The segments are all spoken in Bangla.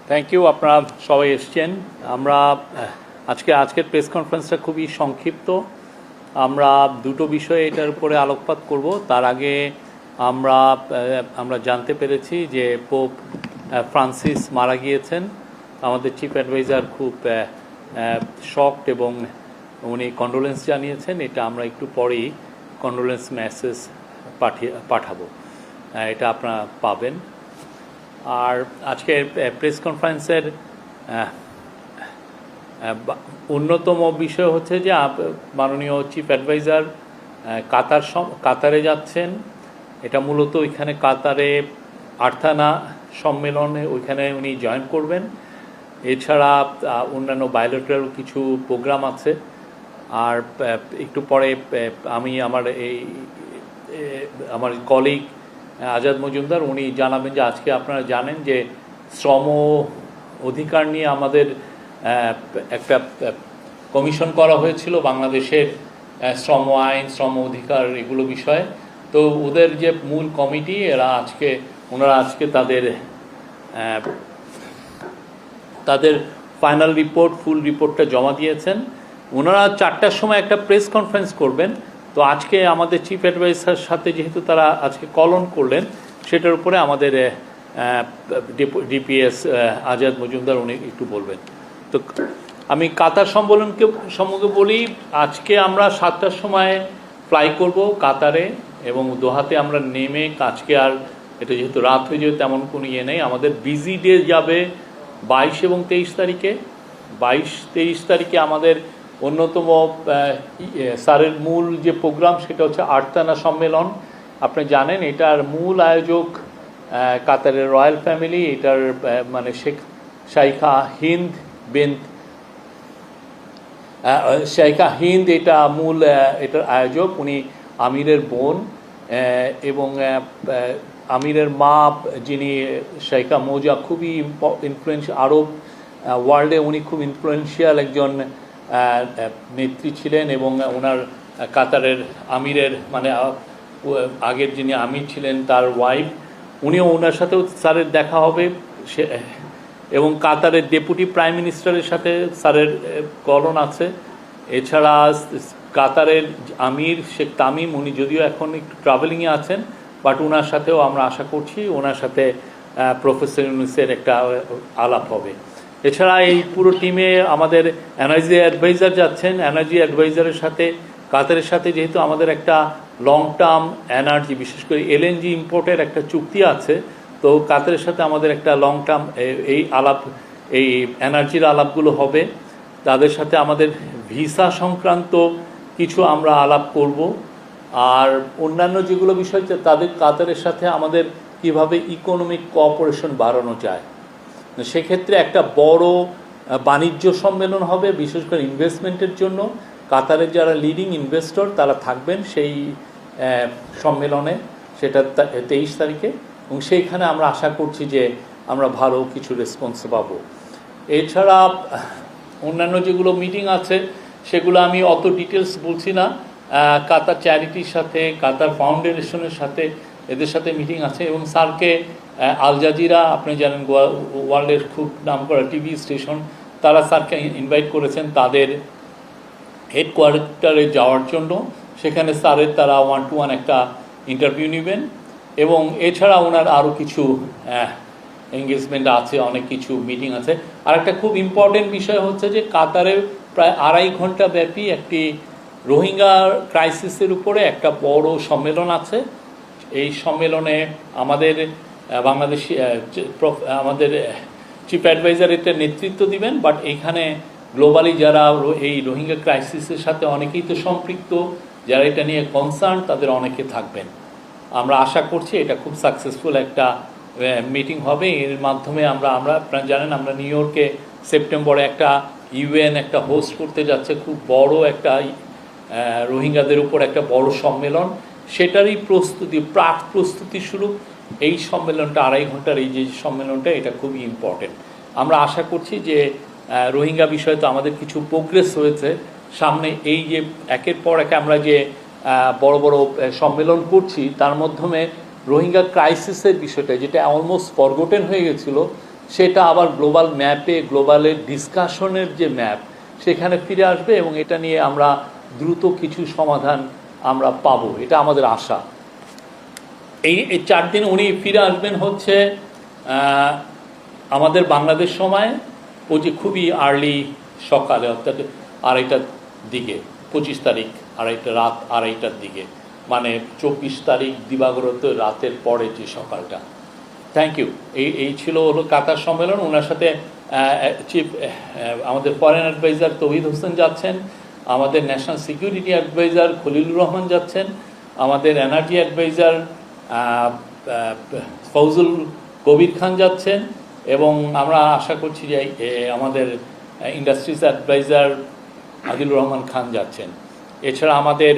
Thank you. আপনারা সবাই এসছেন। আমরা আজকের প্রেস কনফারেন্সটা খুবই সংক্ষিপ্ত। আমরা দুটো বিষয়ে এটার উপরে আলোকপাত করব। তার আগে আমরা জানতে পেরেছি যে পোপ ফ্রান্সিস মারা গিয়েছেন। আমাদের চিফ অ্যাডভাইজার খুব শকড এবং উনি কন্ডোলেন্স জানিয়েছেন। এটা আমরা একটু পরেই কন্ডোলেন্স মেসেজ পাঠাবো, এটা আপনারা পাবেন। আর আজকের প্রেস কনফারেন্সের অন্যতম বিষয় হচ্ছে যে মাননীয় চিফ অ্যাডভাইজার কাতারে যাচ্ছেন। এটা মূলত ওইখানে কাতারে আর্থানা সম্মেলনে ওইখানে উনি জয়েন করবেন। এছাড়া অন্যান্য বায়োলেটারাল কিছু প্রোগ্রাম আছে। আর একটু পরে আমি আমার কলিগ আজাদ মজুমদার উনি জানাবেন যে আজকে আপনারা জানেন যে শ্রম অধিকার নিয়ে আমাদের একটা কমিশন করা হয়েছিল বাংলাদেশের শ্রম আইন, শ্রম অধিকার এগুলো বিষয়ে। তো ওদের যে মূল কমিটি ওনারা আজকে তাদের ফাইনাল রিপোর্ট, ফুল রিপোর্টটা জমা দিয়েছেন। ওনারা 4টার সময় একটা প্রেস কনফারেন্স করবেন। তো আজকে আমাদের চিফ অ্যাডভাইজার সাথে যেহেতু তারা আজকে কল অন করলেন, সেটার উপরে আমাদের ডিপিএস আজাদ মজুমদার উনি একটু বলবেন। তো আমি কাতার সম্পর্কে বলি। আজকে আমরা 7টার সময় ফ্লাই করব কাতারে এবং দোহাতে আমরা নেমে আজকে আর এটা যেহেতু রাত হয়ে যাবে তেমন কোনো ইয়ে নেই। আমাদের বিজি ডে যাবে 22 এবং 23 তারিখে। 22-23 তারিখে আমাদের অন্যতম স্যারের মূল যে প্রোগ্রাম সেটা হচ্ছে আর্থানা সম্মেলন। আপনি জানেন এটার মূল আয়োজক কাতারের রয়্যাল ফ্যামিলি। এটার মানে শাইখা হিন্দ এটা মূল এটার আয়োজক। উনি আমিরের বোন এবং আমিরের মা যিনি শাইখা মৌজা খুবই ইনফ্লুয়েন্সিয়াল, আরব ওয়ার্ল্ডে উনি খুব ইনফ্লুয়েন্সিয়াল একজন নেত্রী ছিলেন। এবং ওনার কাতারের আমিরের মানে আগের যিনি আমির ছিলেন তার ওয়াইফ, উনিও ওনার সাথেও স্যারের দেখা হবে। এবং কাতারের ডেপুটি প্রাইম মিনিস্টারের সাথে স্যারের কলন আছে। এছাড়া কাতারের আমির শেখ তামিম, উনি যদিও এখন একটু ট্রাভেলিংয়ে আছেন, বাট ওনার সাথেও আমরা আশা করছি ওনার সাথে প্রফেসর ইউনুসের একটা আলাপ হবে। এছাড়া এই পুরো টিমে আমাদের এনার্জি অ্যাডভাইজার যাচ্ছেন। এনার্জি অ্যাডভাইজারের সাথে কাতারের সাথে যেহেতু আমাদের একটা লং টার্ম এনার্জি, বিশেষ করে এলএনজি ইম্পোর্টের একটা চুক্তি আছে, তো কাতারের সাথে আমাদের একটা লং টার্ম এই এনার্জির আলাপগুলো হবে। তাদের সাথে আমাদের ভিসা সংক্রান্ত কিছু আমরা আলাপ করব। আর অন্যান্য যেগুলো বিষয় কাতারের সাথে আমাদের কিভাবে ইকোনমিক কোঅপারেশন বাড়ানো যায়, সেক্ষেত্রে একটা বড় বাণিজ্য সম্মেলন হবে বিশেষ করে ইনভেস্টমেন্টের জন্য। কাতারের যারা লিডিং ইনভেস্টর তারা থাকবেন সেই সম্মেলনে, সেটা 23 তারিখে। এবং সেইখানে আমরা আশা করছি যে আমরা ভালো কিছু রেসপন্স পাবো। এছাড়া অন্যান্য যেগুলো মিটিং আছে সেগুলো আমি অত ডিটেলস বলছি না। কাতার চ্যারিটির সাথে, কাতার ফাউন্ডেশনের সাথে, এদের সাথে মিটিং আছে। এবং স্যারকে আল জাজিরা, আপনি জানেন ওয়ার্ল্ডের খুব নামকরা টিভি স্টেশন, তারা স্যারকে ইনভাইট করেছেন তাদের হেডকোয়ার্টারে যাওয়ার জন্য। সেখানে স্যারের তারা 1-to-1 একটা ইন্টারভিউ নেবেন। এবং এছাড়া ওনার আরও কিছু এঙ্গেজমেন্ট আছে, অনেক কিছু মিটিং আছে। আর একটা খুব ইম্পর্টেন্ট বিষয় হচ্ছে যে কাতারে প্রায় 2.5 ঘন্টা ব্যাপী একটি রোহিঙ্গা ক্রাইসিসের উপরে একটা বড় সম্মেলন আছে। এই সম্মেলনে আমাদের বাংলাদেশি আমাদের চিফ অ্যাডভাইজার এটা নেতৃত্ব দিবেন। বাট এইখানে গ্লোবালি যারা এই রোহিঙ্গা ক্রাইসিসের সাথে অনেকেই তো সম্পৃক্ত, যারা এটা নিয়ে কনসার্ন, তাদের অনেকে থাকবেন। আমরা আশা করছি এটা খুব সাকসেসফুল একটা মিটিং হবে। এর মাধ্যমে আমরা আপনারা জানেন আমরা নিউ ইয়র্কে সেপ্টেম্বরে একটা ইউএন একটা হোস্ট করতে যাচ্ছে, খুব বড় একটা রোহিঙ্গাদের উপর একটা বড় সম্মেলন। সেটারই প্রাক প্রস্তুতি শুরু এই সম্মেলনটা। 2.5 ঘন্টার এই যে সম্মেলনটা, এটা খুবই ইম্পর্টেন্ট। আমরা আশা করছি যে রোহিঙ্গা বিষয়ে তো আমাদের কিছু প্রোগ্রেস হয়েছে। সামনে এই যে একের পর এক আমরা যে বড় বড় সম্মেলন করছি, তার মাধ্যমে রোহিঙ্গা ক্রাইসিসের বিষয়টা যেটা অলমোস্ট ফরগটেন হয়ে গেছিলো, সেটা আবার গ্লোবাল ম্যাপে, গ্লোবালের ডিসকাশনের যে ম্যাপ, সেখানে ফিরে আসবে এবং এটা নিয়ে আমরা দ্রুত কিছু সমাধান আমরা পাবো, এটা আমাদের আশা। এই 4 দিন উনি ফিরে আসবেন হচ্ছে আমাদের বাংলাদেশ সময় ও যে খুবই আর্লি সকালে, অর্থাৎ 2:30টার দিকে, 25 তারিখ রাত 2:30টার দিকে, মানে 24 তারিখ দিবাগত রাতের পরে যে সকালটা। Thank you. এই ছিল হলো কাতার সম্মেলন। ওনার সাথে চিফ আমাদের ফরেন অ্যাডভাইজার তৌহিদ হোসেন যাচ্ছেন, আমাদের national security adviser Khalilur Rahman যাচ্ছেন, আমাদের এনার্জি অ্যাডভাইজার ফৌজুল কবির খান যাচ্ছেন, এবং আমরা আশা করছি যে আমাদের ইন্ডাস্ট্রিজ অ্যাডভাইজার আদিলুর রহমান খান যাচ্ছেন। এছাড়া আমাদের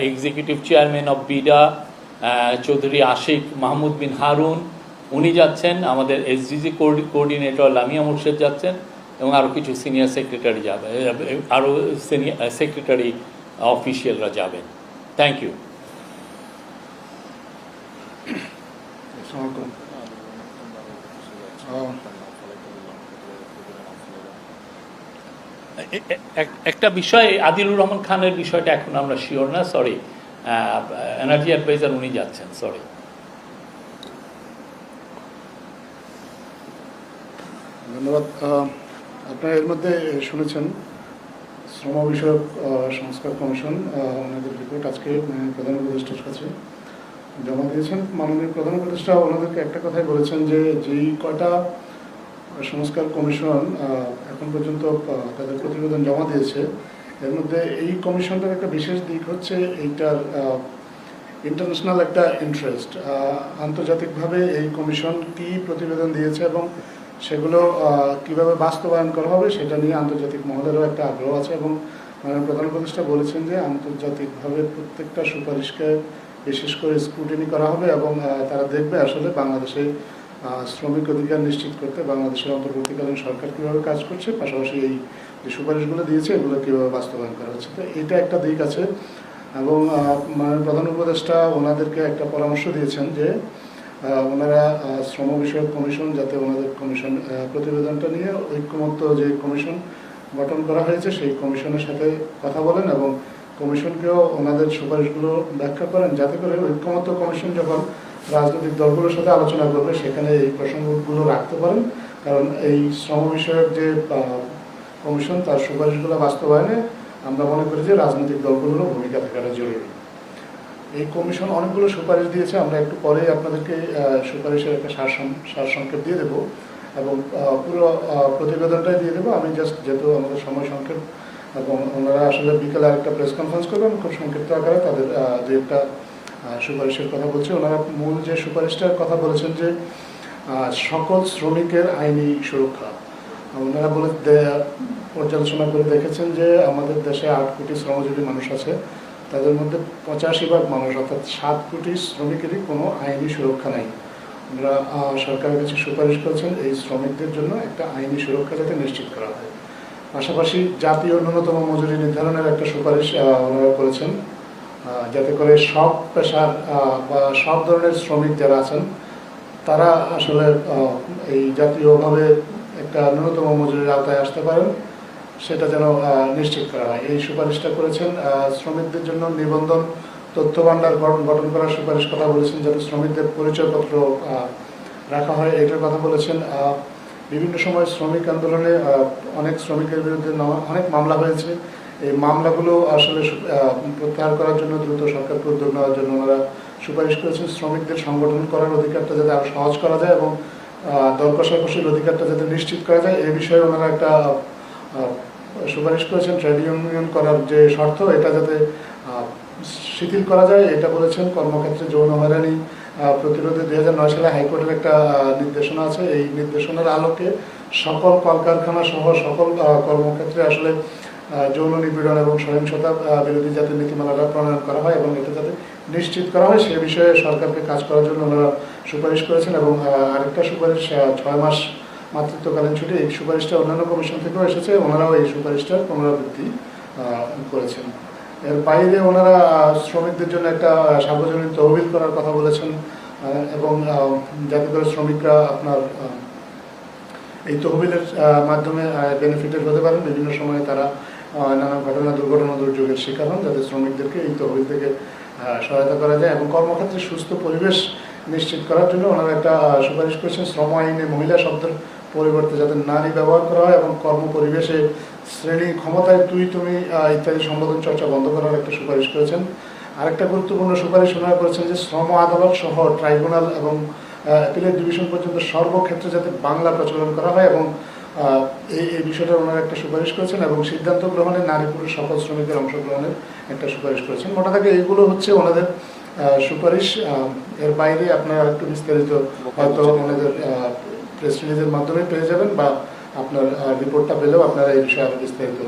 executive chairman of BIDA Chowdhury Ashiq Mahmud Bin Harun, উনি যাচ্ছেন। আমাদের এসডিজি কোঅর্ডিনেটর লামিয়া মুর্শেদ যাচ্ছেন, এবং আরও কিছু সিনিয়র সেক্রেটারি যাবে, আরও সিনিয়র সেক্রেটারি অফিসিয়ালরা যাবেন। Thank you. একটা বিষয়, আদিলুর রহমান খানের বিষয়টা এখন আমরা শিওর না, সরি। এনার্জি অ্যাডভাইজার উনি যাচ্ছেন, সরি। ধন্যবাদ। আপনারা এর মধ্যে শুনেছেন শ্রম বিষয়ক সংস্কার কমিশন ওনাদের রিপোর্ট আজকে প্রধান উপদেষ্টার কাছে জমা দিয়েছেন। মাননীয় প্রধান উপদেষ্টা ওনাদেরকে একটা কথাই বলেছেন যে যেই কয়টা সংস্কার কমিশন এখন পর্যন্ত তাদের প্রতিবেদন জমা দিয়েছে, এর মধ্যে এই কমিশনটার একটা বিশেষ দিক হচ্ছে এইটার ইন্টারন্যাশনাল একটা ইন্টারেস্ট। আন্তর্জাতিকভাবে এই কমিশন কী প্রতিবেদন দিয়েছে এবং সেগুলো কিভাবে বাস্তবায়ন করা হবে সেটা নিয়ে আন্তর্জাতিক মহলেরও একটা আগ্রহ আছে, এবং প্রধান উপদেষ্টা বলেছেন যে আন্তর্জাতিকভাবে প্রত্যেকটা সুপারিশকে বিশেষ করে স্ক্রুটিনি করা হবে এবং তারা দেখবে আসলে বাংলাদেশে শ্রমিক অধিকার নিশ্চিত করতে বাংলাদেশের অন্তর্বর্তীকালীন সরকার কীভাবে কাজ করছে, পাশাপাশি এই যে সুপারিশগুলো দিয়েছে এগুলো কীভাবে বাস্তবায়ন করা হচ্ছে। তো এটা একটা দিক আছে। এবং প্রধান উপদেষ্টা ওনাদেরকে একটা পরামর্শ দিয়েছেন যে ওনারা শ্রম বিষয়ক কমিশন যাতে ওনাদের কমিশন প্রতিবেদনটা নিয়ে ঐক্যমত্য যে কমিশন গঠন করা হয়েছে সেই কমিশনের সাথে কথা বলেন এবং কমিশনকেও ওনাদের সুপারিশগুলো ব্যাখ্যা করেন, যাতে করে ঐক্যমত্য কমিশন যখন রাজনৈতিক দলগুলোর সাথে আলোচনা করবে সেখানে এই প্রসঙ্গগুলো রাখতে পারেন। কারণ এই শ্রম বিষয়ক যে কমিশন তার সুপারিশগুলো বাস্তবায়নে আমরা মনে করি যে রাজনৈতিক দলগুলোরও ভূমিকা থাকাটা জরুরি। এই কমিশন অনেকগুলো সুপারিশ দিয়েছে, আমরা একটু পরে আপনাদেরকে সুপারিশের একটা সারসংক্ষেপ দিয়ে দেবো এবং পুরো প্রতিবেদনটাই দিয়ে দেবো। আমি জাস্ট যেহেতু আমাদের সময় সংক্ষেপ এবং ওনারা আসলে বিকেলে আরেকটা প্রেস কনফারেন্স করবেন, খুব সংক্ষিপ্ত আকারে তাদের যে একটা সুপারিশের কথা বলছে। ওনারা মূল যে সুপারিশটার কথা বলেছেন যে সকল শ্রমিকের আইনি সুরক্ষা। ওনারা পর্যালোচনা করে দেখেছেন যে আমাদের দেশে 8 কোটি শ্রমজীবী মানুষ আছে, তাদের মধ্যে 85% মানুষ অর্থাৎ 7 কোটি শ্রমিকেরই কোনো আইনি সুরক্ষা নেই। ওনারা সরকারের কাছে সুপারিশ করেছেন এই শ্রমিকদের জন্য একটা আইনি সুরক্ষা যাতে নিশ্চিত করা হয়। পাশাপাশি জাতীয় ন্যূনতম মজুরি নির্ধারণের একটা সুপারিশ ওনারা করেছেন, যাতে করে সব পেশার বা সব ধরনের শ্রমিক যারা আছেন তারা আসলে এই জাতীয়ভাবে একটা ন্যূনতম মজুরির আওতায় আসতে পারেন, সেটা যেন নিশ্চিত করা হয়। এই সুপারিশটা করেছেন। শ্রমিকদের জন্য নিবন্ধন তথ্য ভাণ্ডার গঠন করার সুপারিশ কথা বলেছেন, যাতে শ্রমিকদের পরিচয়পত্র রাখা হয়, এটার কথা বলেছেন। বিভিন্ন সময় শ্রমিক আন্দোলনে অনেক শ্রমিকের বিরুদ্ধে অনেক মামলা হয়েছে, এই মামলাগুলো আসলে প্রত্যাহার করার জন্য দ্রুত সরকারকে উদ্যোগ নেওয়ার জন্য ওনারা সুপারিশ করেছেন। শ্রমিকদের সংগঠন করার অধিকারটা যাতে আরও সহজ করা যায় এবং দর কষাকষির অধিকারটা যাতে নিশ্চিত করা যায়, এই বিষয়ে ওনারা একটা সুপারিশ করেছেন। ট্রেড ইউনিয়ন করার যে শর্ত এটা যাতে শিথিল করা যায় এটা বলেছেন। কর্মক্ষেত্রে যৌন হয়রানি প্রতিরোধে 2009 সালে হাইকোর্টের একটা নির্দেশনা আছে, এই নির্দেশনার আলোকে সকল কলকারখানা সহ সকল কর্মক্ষেত্রে আসলে যৌন নিপীড়ন এবং সহিংসতা বিরোধী যাতে নীতিমালাটা প্রণয়ন করা হয় এবং এটা যাতে নিশ্চিত করা হয় সে বিষয়ে সরকারকে কাজ করার জন্য ওনারা সুপারিশ করেছেন। এবং আরেকটা সুপারিশ 6 মাস মাতৃত্বকালীন ছুটি, এই সুপারিশটা অন্যান্য কমিশন থেকেও এসেছে, ওনারাও এই সুপারিশটার পুনরাবৃত্তি করেছেন। এর বাইরে ওনারা শ্রমিকদের জন্য একটা সার্বজনীন তহবিল করার কথা বলেছেন এবং যাতে করে শ্রমিকরা আপনার এই তহবিলের মাধ্যমে বেনিফিটেড হতে পারেন। বিভিন্ন সময়ে তারা নানা ঘটনা দুর্ঘটনা দুর্যোগের শিকার হন, যাতে শ্রমিকদেরকে এই তহবিল থেকে সহায়তা করা যায় এবং কর্মক্ষেত্রে সুস্থ পরিবেশ নিশ্চিত করার জন্য ওনারা একটা সুপারিশ করেছেন, শ্রম আইনে মহিলা শব্দের পরিবর্তে যাতে নারী ব্যবহার করা হয় এবং কর্ম পরিবেশে শ্রেণী ক্ষমতায় তুই তুমি ইত্যাদি সম্বোধন চর্চা বন্ধ করার একটা সুপারিশ করেছেন। আরেকটা গুরুত্বপূর্ণ সুপারিশ ওনারা করেছেন যে শ্রম আদালত সহ ট্রাইব্যুনাল এবং অ্যাপিলেট ডিভিশন পর্যন্ত সর্বক্ষেত্রে যাতে বাংলা প্রচলন করা হয় এবং এই বিষয়টা ওনারা একটা সুপারিশ করেছেন এবং সিদ্ধান্ত গ্রহণে নারী পুরুষ সকল শ্রমিকদের অংশগ্রহণের একটা সুপারিশ করেছেন। মোটা থেকে এইগুলো হচ্ছে ওনাদের সুপারিশ। এর বাইরে আপনারা একটু বিস্তারিত হয়তো ওনাদের প্রেস রিলিজের মাধ্যমে পেয়ে যাবেন বা আপনার রিপোর্টটা পেলেও আপনারা এই বিষয়ে আরও বিস্তারিত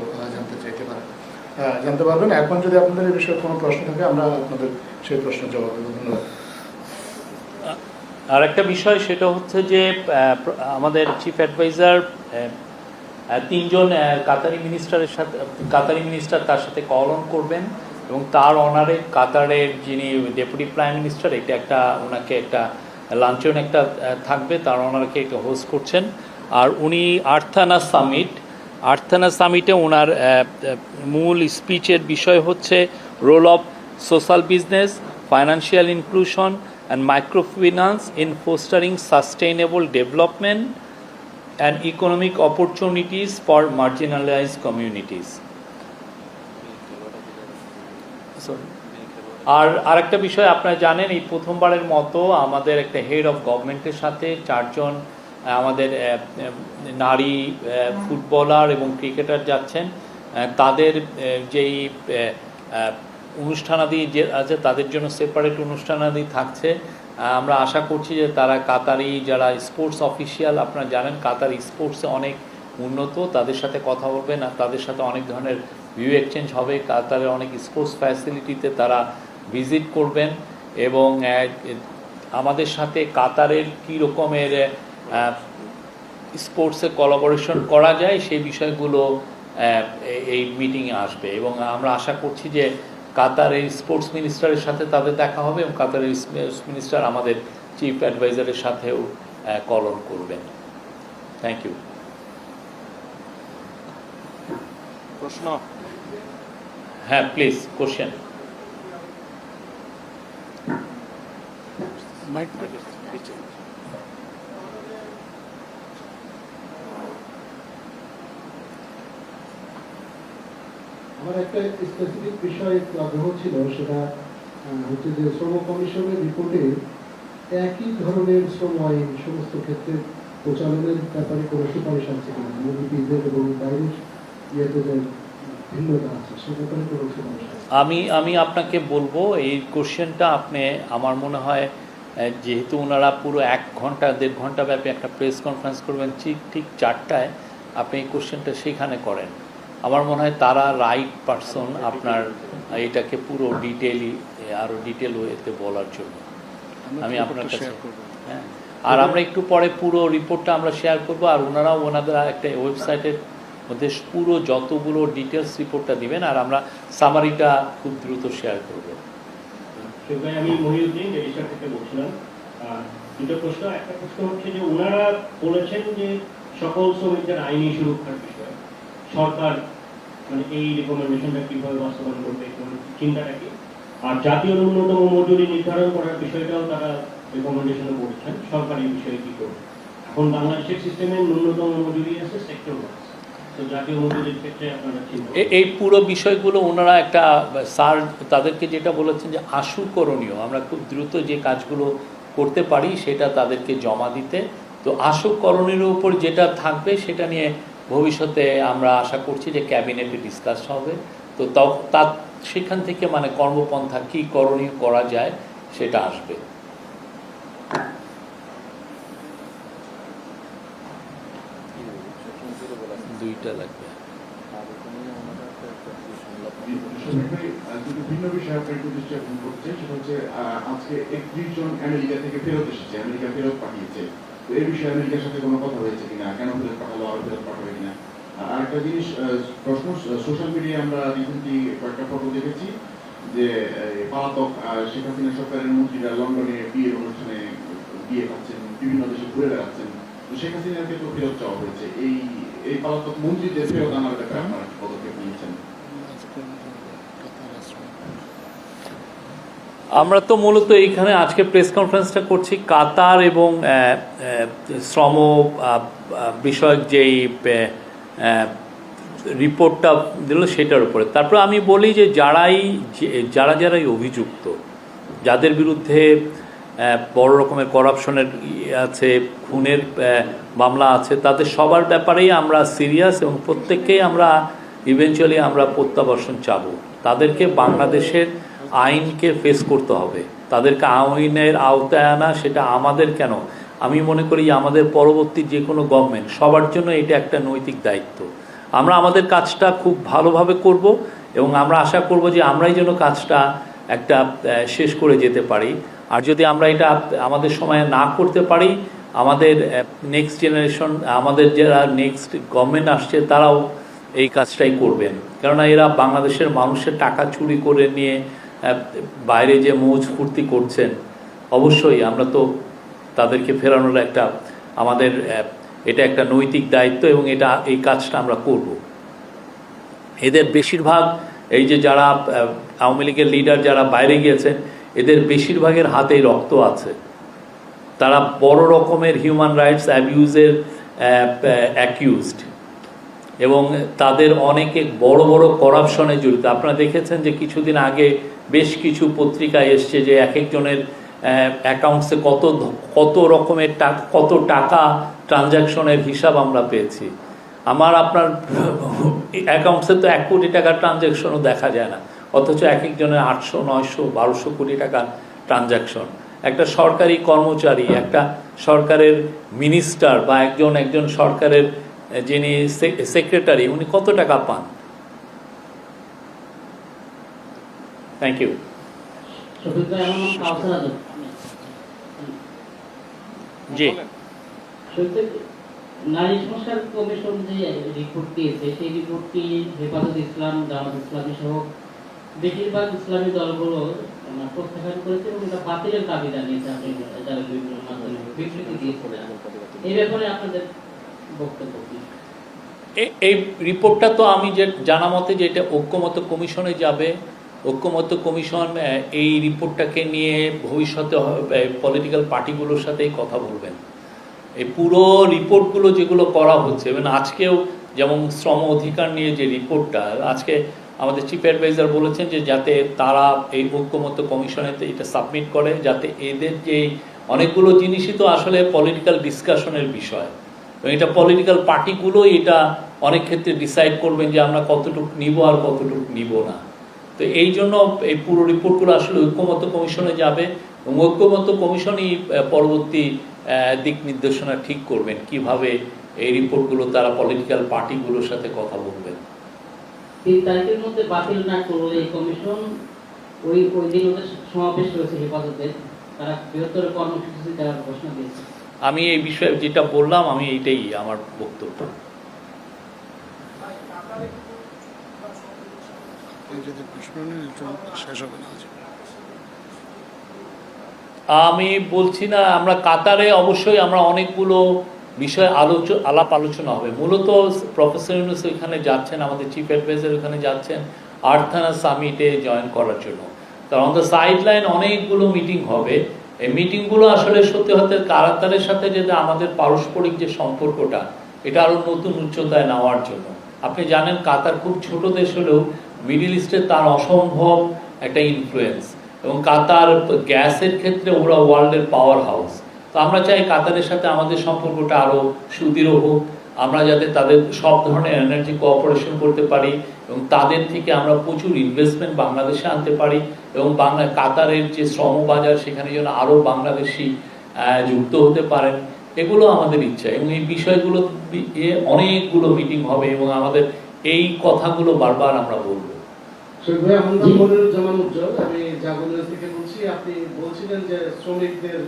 জানতে পারবেন। এখন যদি আপনাদের এই বিষয়ে কোনো প্রশ্ন থাকে আমরা আপনাদের সেই প্রশ্নের জবাব দেবো। ধন্যবাদ। আর একটা বিষয় সেটা হচ্ছে যে আমাদের চিফ অ্যাডভাইজার 3 জন কাতারি মিনিস্টার তার সাথে কল অন করবেন এবং তার অনারে কাতারের যিনি ডেপুটি প্রাইম মিনিস্টার ওনাকে একটা লাঞ্চন একটা থাকবে, তার ওনারকে একটা হোস্ট করছেন। আর উনি আর্থানা সামিটে ওনার মূল স্পিচের বিষয় হচ্ছে role of social business, financial inclusion and microfinance in fostering sustainable development and economic opportunities for marginalized communities. আর আরেকটা বিষয় আপনারা জানেন, এই প্রথমবারের মতো আমাদের একটা হেড অফ গভর্নমেন্টের সাথে 4 জন আমাদের নারী ফুটবলার এবং ক্রিকেটার যাচ্ছেন। তাদের যেই অনুষ্ঠানাদি যে আছে তাদের জন্য সেপারেট অনুষ্ঠানাদি থাকছে। আমরা আশা করছি যে তারা কাতারি যারা স্পোর্টস অফিসিয়াল, আপনারা জানেন কাতার স্পোর্টসে অনেক উন্নত, তাদের সাথে কথা বলবেন আর তাদের সাথে অনেক ধরনের ভিউ এক্সচেঞ্জ হবে। কাতারের অনেক স্পোর্টস ফ্যাসিলিটিতে তারা ভিজিট করবেন এবং আমাদের সাথে কাতারের কী রকমের স্পোর্টসে কোলাবোরেশন করা যায় সেই বিষয়গুলো এই মিটিংয়ে আসবে এবং আমরা আশা করছি যে কাতারের স্পোর্টস মিনিস্টারের সাথে তাদের দেখা হবে এবং কাতারের স্পোর্টস মিনিস্টার আমাদের চিফ অ্যাডভাইজারের সাথেও কল অন করবেন। Thank you. প্রশ্ন? হ্যাঁ, প্লিজ কোশ্চেন। আমার একটা স্পেসিফিক বিষয়ে একটু আগ্রহ ছিল, সেটা হচ্ছে যে শ্রম কমিশনের রিপোর্টে একই ধরনের শ্রম আইন সমস্ত ক্ষেত্রে প্রচলনের ব্যাপারে কোনো সুপারিশ আছে কিনা, মুভিদের এবং বাইরের ইয়েতে যে ভিন্নতা আছে সে ব্যাপারে কোনো সুপারিশ আছে? আমি আপনাকে বলবো এই কোশ্চেনটা আপনি, আমার মনে হয় যেহেতু ওনারা পুরো 1 ঘন্টা 1.5 ঘন্টা ব্যাপী একটা প্রেস কনফারেন্স করবেন, ঠিক 4টায় আপনি এই কোশ্চেনটা সেইখানে করেন। আমার মনে হয় তারা রাইট পারসন আপনার এটাকে পুরো আরও ডিটেল ওয়েতে বলার জন্য। আমি আপনার কাছে হ্যাঁ, আর আমরা একটু পরে পুরো রিপোর্টটা আমরা শেয়ার করবো আর ওনাদের একটা ওয়েবসাইটের মধ্যে পুরো যতগুলো ডিটেলস রিপোর্টটা দিবেন আর আমরা সামারিটা খুব দ্রুত শেয়ার করবো। আমি মহিউদ্দিন রেজিস্টার থেকে বলছিলাম। দুটো প্রশ্ন। একটা প্রশ্ন হচ্ছে যে ওনারা বলেছেন যে সকল শ্রমিকদের আইনি সুরক্ষার বিষয়ে সরকার মানে এই রিকমেন্ডেশনটা কিভাবে বাস্তবায়ন করবে, চিন্তাটা কি? আর জাতীয় ন্যূনতম মজুরি নির্ধারণ করার বিষয়টাও তারা রিকমেন্ডেশনে বলেছেন, সরকার এই বিষয়ে কি করবে। এখন বাংলাদেশের সিস্টেমে ন্যূনতম মজুরি আছে সেক্টর ওয়াইজ, তো জাতীয় মজুরির ক্ষেত্রে আপনারা চিন্তা এই পুরো বিষয়গুলো ওনারা একটা স্যার তাদেরকে যেটা বলেছেন যে আশু করণীয়, আমরা খুব দ্রুত যে কাজগুলো করতে পারি সেটা তাদেরকে জমা দিতে। তো আশু করণীর উপর যেটা থাকবে সেটা নিয়ে ভবিষ্যতে আমরা আশা করছি যে ক্যাবিনেটে ডিসকাস হবে। তো তার সেখান থেকে মানে কর্মপন্থা কী করণীয় করা যায় সেটা আসবে। দুইটা লাগবে। দুটো ভিন্ন বিষয়ে আপনার একটু দৃষ্টি আকর্ষণ করছে, সেটা হচ্ছে আজকে 31 জন আমেরিকা থেকে ফেরত এসেছে, আমেরিকা ফেরত পাঠিয়েছে। তো এই বিষয়ে আমেরিকার সাথে কোনো কথা হয়েছে কিনা, কেন ফেরত পাঠালো, আরো ফেরত পাঠাবে কিনা? আর একটা জিনিস প্রশ্ন, সোশ্যাল মিডিয়ায় আমরা রিসেন্টলি কয়েকটা ফটো দেখেছি যে পলাতক শেখ হাসিনা সরকারের মন্ত্রীরা লন্ডনে বিয়ের অনুষ্ঠানে বিয়ে পাচ্ছেন, বিভিন্ন দেশে ঘুরে বেড়াচ্ছেন। তো শেখ হাসিনাকে তো ফেরত চাওয়া হয়েছে, এই পলাতক মন্ত্রীদের ফেরত আনার ব্যাপারে আপনারা কি পদক্ষেপ নিয়েছেন? আমরা তো মূলত এইখানে আজকে প্রেস কনফারেন্সটা করছি কাতার এবং শ্রম বিষয়ক যেই রিপোর্টটা দিল সেটার উপরে। তারপর আমি বলি যে যারাই অভিযুক্ত, যাদের বিরুদ্ধে বড় রকমের করাপশনের আছে, খুনের মামলা আছে, তাদের সবার ব্যাপারেই আমরা সিরিয়াস এবং প্রত্যেককেই আমরা ইভেনচুয়ালি আমরা প্রত্যাবর্তন চাবো। তাদেরকে বাংলাদেশের আইনকে ফেস করতে হবে, তাদেরকে আইনের আওতায় আনা, সেটা আমাদের কেন, আমি মনে করি আমাদের পরবর্তী যে কোনো গভর্নমেন্ট সবার জন্য এটা একটা নৈতিক দায়িত্ব। আমরা আমাদের কাজটা খুব ভালোভাবে করব এবং আমরা আশা করব যে আমরাই যেন কাজটা একটা শেষ করে যেতে পারি। আর যদি আমরা এটা আমাদের সময়ে না করতে পারি, আমাদের নেক্সট জেনারেশন, আমাদের যারা নেক্সট গভর্নমেন্ট আসছে তারাও এই কাজটাই করবেন। কেননা এরা বাংলাদেশের মানুষের টাকা চুরি করে নিয়ে বাইরে যে মৌজ ফুর্তি করছেন, অবশ্যই আমরা তো তাদেরকে ফেরানোর একটা আমাদের এটা একটা নৈতিক দায়িত্ব এবং এই কাজটা আমরা করব। এদের বেশিরভাগ এই যে যারা আওয়ামী লীগের লিডার যারা বাইরে গিয়েছেন, এদের বেশিরভাগের হাতেই রক্ত আছে। তারা বড় রকমের হিউম্যান রাইটস অ্যাবিউজের অ্যাকিউজড এবং তাদের অনেকে বড় বড় করাপশনে জড়িত। আপনারা দেখেছেন যে কিছুদিন আগে বেশ কিছু পত্রিকায় এসছে যে এক একজনের অ্যাকাউন্টসে কত রকমের কত টাকা ট্রানজ্যাকশনের হিসাব আমরা পেয়েছি। আপনার অ্যাকাউন্টসে তো 1 কোটি টাকার ট্রানজ্যাকশনও দেখা যায় না, অথচ এক একজনের 800, 900, 1200 কোটি টাকার ট্রানজ্যাকশন। একটা সরকারি কর্মচারী, একটা সরকারের মিনিস্টার বা একজন সরকারের যিনি সেক্রেটারি, উনি কত টাকা পান? Thank you. জি, নারী সংস্কার কমিশন যে রিপোর্ট দিয়েছে, সেই রিপোর্টটি হেফাজত ইসলাম, জামাত ইসলামী সহ বেশিরভাগ ইসলামী দলগুলো প্রত্যাখ্যান করেছে এবং এটা বাতিলের দাবি জানিয়েছে। আপনি যারা বিভিন্ন মাধ্যমে বিবৃতি দিয়েছিলেন, এই ব্যাপারে আপনাদের বক্তব্য কি? এই রিপোর্টটা তো আমি যে জানা মতে যে এটা ঐক্যমত্য কমিশনে যাবে। ঐক্যমত্য কমিশন এই রিপোর্টটাকে নিয়ে ভবিষ্যতে পলিটিক্যাল পার্টিগুলোর সাথেই কথা বলবেন। এই পুরো রিপোর্টগুলো যেগুলো করা হচ্ছে, এবং আজকেও যেমন শ্রম অধিকার নিয়ে যে রিপোর্টটা, আজকে আমাদের চিফ অ্যাডভাইজার বলেছেন যে যাতে তারা এই ঐক্যমত্য কমিশনেতে এটা সাবমিট করে, যাতে এদের যে অনেকগুলো জিনিসই তো আসলে পলিটিক্যাল ডিসকাশনের বিষয়, এবং এটা পলিটিক্যাল পার্টিগুলোই এটা অনেক ক্ষেত্রে ডিসাইড করবেন যে আমরা কতটুকু নিব আর কতটুকু নিব না। তো এই জন্য এই পুরো রিপোর্টগুলো আসলে ঐক্যমত্য কমিশনে যাবে এবং ঐক্যমত্য কমিশনই পরবর্তী দিক নির্দেশনা ঠিক করবেন কিভাবে এই রিপোর্টগুলো তারা পলিটিক্যাল পার্টিগুলোর সাথে কথা বলবেন। 3 তারিখের মধ্যে বাতিল না করলে এই কমিশন ওই দিন ওদের সমাবেশ রয়েছে হেফাজতে, তারা বৃহত্তর কর্মসূচি দেওয়ার ঘোষণা দিয়েছে। আমি এই বিষয়ে যেটা বললাম, আমি এইটাই আমার বক্তব্য। আমি বলছি না, আমরা কাতারে অবশ্যই আমরা অনেকগুলো বিষয় আলাপ আলোচনা হবে। মূলত প্রফেসর ইউনূস ওইখানে যাচ্ছেন, আমাদের চিফ অ্যাডভাইজার ওখানে যাচ্ছেন আর্থানা সামিটে জয়েন করার জন্য। কারণ অন দ্য সাইড লাইন অনেকগুলো মিটিং হবে। এই মিটিংগুলো আসলে সত্যি হতে কাতারের সাথে যেটা আমাদের পারস্পরিক যে সম্পর্কটা, এটা আরও নতুন উচ্চতায় নেওয়ার জন্য। আপনি জানেন কাতার খুব ছোট দেশ হলেও মিডল ইস্টে তার অসম্ভব একটা ইনফ্লুয়েন্স, এবং কাতার গ্যাসের ক্ষেত্রে ওরা ওয়ার্ল্ডের পাওয়ার হাউস। তো আমরা চাই কাতারের সাথে আমাদের সম্পর্কটা আরও সুদৃঢ় হোক, আমরা যাতে তাদের সব ধরনের এনার্জি কোঅপারেশন করতে পারি এবং তাদের থেকে আমরা প্রচুর ইনভেস্টমেন্ট বাংলাদেশে আনতে পারি, এবং কাতারের যে শ্রম বাজার সেখানে যেন আরও বাংলাদেশি যুক্ত হতে পারেন, এগুলো আমাদের ইচ্ছা। এবং এই বিষয়গুলো অনেকগুলো মিটিং হবে এবং আমাদের এই কথাগুলো বারবার আমরা বলবো। আমি জাগরণ থেকে বলছি। আপনি বলছিলেন যে শ্রমিকদের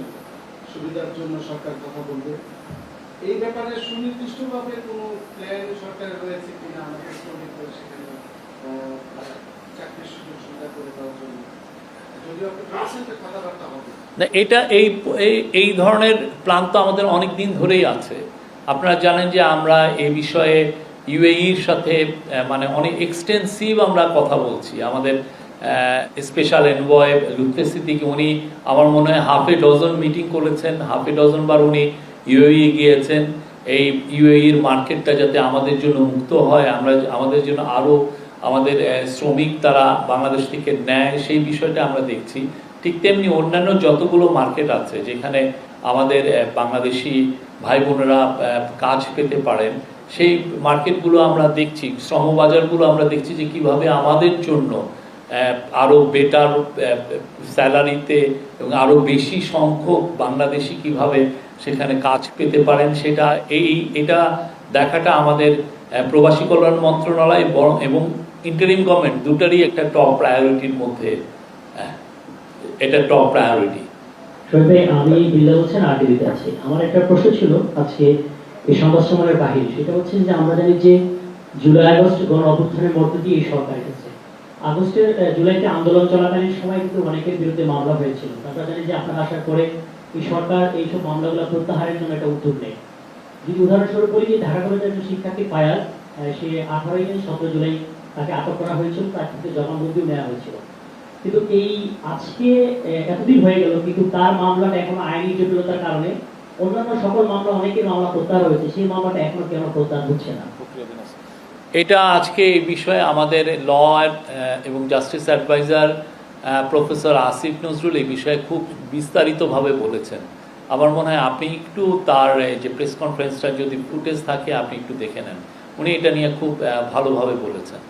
সুবিধার জন্য সরকার কথা বলবে, এই ব্যাপারে সুনির্দিষ্টভাবে কোনো প্ল্যান সরকারের রয়েছে কিনা আমাদের শ্রমিকদের সেখানে চাকরির সুযোগ সুবিধা করে দেওয়ার জন্য? না, এটা এই এই ধরনের প্ল্যান তো আমাদের অনেক দিন ধরেই আছে। আপনারা জানেন যে আমরা এই বিষয়ে ইউএইর সাথে মানে অনেক এক্সটেন্সিভ আমরা কথা বলছি। আমাদের স্পেশাল এনভয় লুৎফে সিদ্দিকী, উনি আমার মনে হয় হাফে ডজন মিটিং করেছেন, হাফে ডজন বার উনি ইউএই গিয়েছেন এই ইউএইর মার্কেটটা যাতে আমাদের জন্য মুক্ত হয়, আমরা আমাদের জন্য আরও আমাদের শ্রমিক তারা বাংলাদেশ থেকে নেয়, সেই বিষয়টা আমরা দেখছি। ঠিক তেমনি অন্যান্য যতগুলো মার্কেট আছে যেখানে আমাদের বাংলাদেশি ভাই বোনেরা কাজ পেতে পারেন, সেই মার্কেটগুলো আমরা দেখছি, শ্রমবাজারগুলো আমরা দেখছি যে কিভাবে আমাদের জন্য আরও বেটার স্যালারিতে এবং আরও বেশি সংখ্যক বাংলাদেশি কিভাবে সেখানে কাজ পেতে পারেন, সেটা এটা দেখাটা আমাদের প্রবাসী কল্যাণ মন্ত্রণালয় এবং ইন্টারিম গভর্নমেন্ট দুটারই একটা টপ প্রায়োরিটির মধ্যে, এটা টপ প্রায়োরিটি। আমি বিল্লাল হোসেন আরটিভিতে আছি। আমার একটা প্রশ্ন ছিল আজকে এই সংবাদ সম্মেলনের বাহিরে, সেটা হচ্ছে যে আমরা জানি যে জুলাই আগস্ট গণ অভ্যুত্থানের মধ্য দিয়ে এই সরকার এসেছে। জুলাইতে আন্দোলন চলাকালীন সময় কিন্তু অনেকের বিরুদ্ধে মামলা হয়েছিল। আমরা জানি যে আপনারা আসার পরে এই সরকার এইসব মামলাগুলো প্রত্যাহারের জন্য একটা উদ্যোগ নেয়। যদি উদাহরণস্বরূপ বলি যে ঢাকা কলেজের একজন শিক্ষার্থী ফায়াজ, সে 18 থেকে 17 জুলাই তাকে আটক করা হয়েছিল, তার ক্ষেত্রে জবানবন্দিও নেওয়া হয়েছিল। কিন্তু এই আজকে এতদিন হয়ে গেল কিন্তু তার মামলাটা এখনো আইনি জটিলতার কারণে অন্যান্য সকল মামলা অনেকের মামলা প্রত্যাহার হয়েছে, সেই মামলাটা এখনো কেন প্রত্যাহার হচ্ছে না? এটা আজকে এই বিষয়ে আমাদের ল এবং justice adviser professor Asif Nazrul এই বিষয়ে খুব বিস্তারিতভাবে বলেছেন। আমার মনে হয় আপনি একটু তার যে প্রেস কনফারেন্সটা যদি ফুটেজ থাকে আপনি একটু দেখে নেন, উনি এটা নিয়ে খুব ভালোভাবে বলেছেন।